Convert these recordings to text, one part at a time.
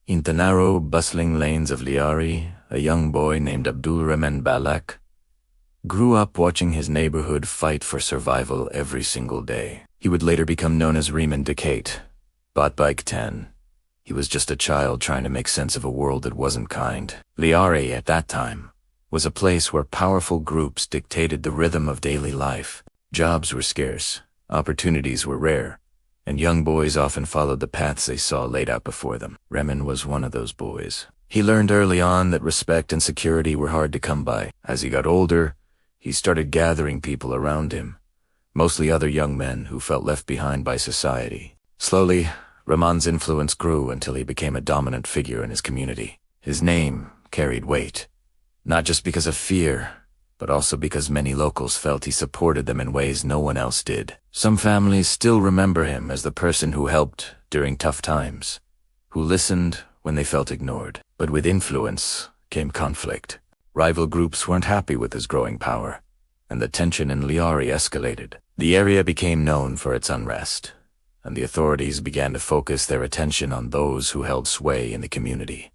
In the narrow, bustling lanes of Lyari, a young boy named Rehman Dakait grew up watching his neighborhood fight for survival every single day. He would later become known as Rehman Dakait. But back then, he was just a child trying to make sense of a world that wasn't kind. Lyari, at that time, was a place where powerful groups dictated the rhythm of daily life. Jobs were scarce, opportunities were rare, and young boys often followed the paths they saw laid out before them. Rehman was one of those boys. He learned early on that respect and security were hard to come by. As he got older, he started gathering people around him, mostly other young men who felt left behind by society. Slowly, Rehman's influence grew until he became a dominant figure in his community. His name carried weight, not just because of fear, but also because many locals felt he supported them in ways no one else did. Some families still remember him as the person who helped during tough times, who listened when they felt ignored. But with influence came conflict. Rival groups weren't happy with his growing power, and the tension in Lyari escalated. The area became known for its unrest, and the authorities began to focus their attention on those who held sway in the community,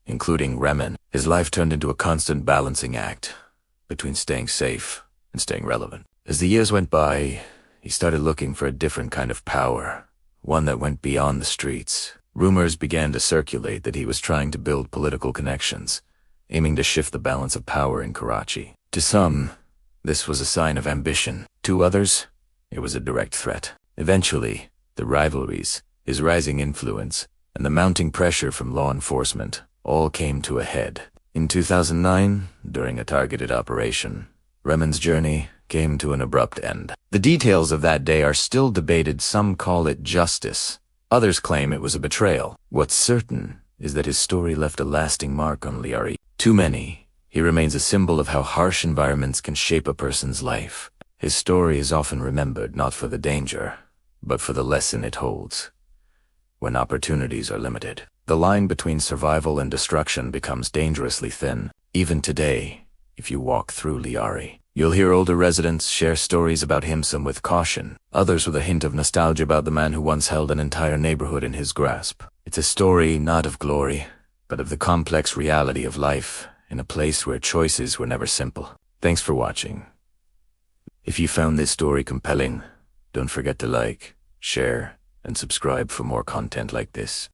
including Rehman. His life turned into a constant balancing act between staying safe and staying relevant. As the years went by, he started looking for a different kind of power, one that went beyond the streets. Rumors began to circulate that he was trying to build political connections, aiming to shift the balance of power in Karachi. To some, this was a sign of ambition. To others, it was a direct threat. Eventually, the rivalries, his rising influence, and the mounting pressure from law enforcement all came to a head. In 2009, during a targeted operation, Rehman's journey came to an abrupt end. The details of that day are still debated. Some call it justice. Others claim it was a betrayal. What's certain is that his story left a lasting mark on Lyari. To many, he remains a symbol of how harsh environments can shape a person's life. His story is often remembered not for the danger, but for the lesson it holds. When opportunities are limited, the line between survival and destruction becomes dangerously thin. Even today, if you walk through Lyari, you'll hear older residents share stories about him, some with caution, others with a hint of nostalgia about the man who once held an entire neighborhood in his grasp. It's a story not of glory, but of the complex reality of life in a place where choices were never simple. Thanks for watching. If you found this story compelling, don't forget to like, share, and subscribe for more content like this.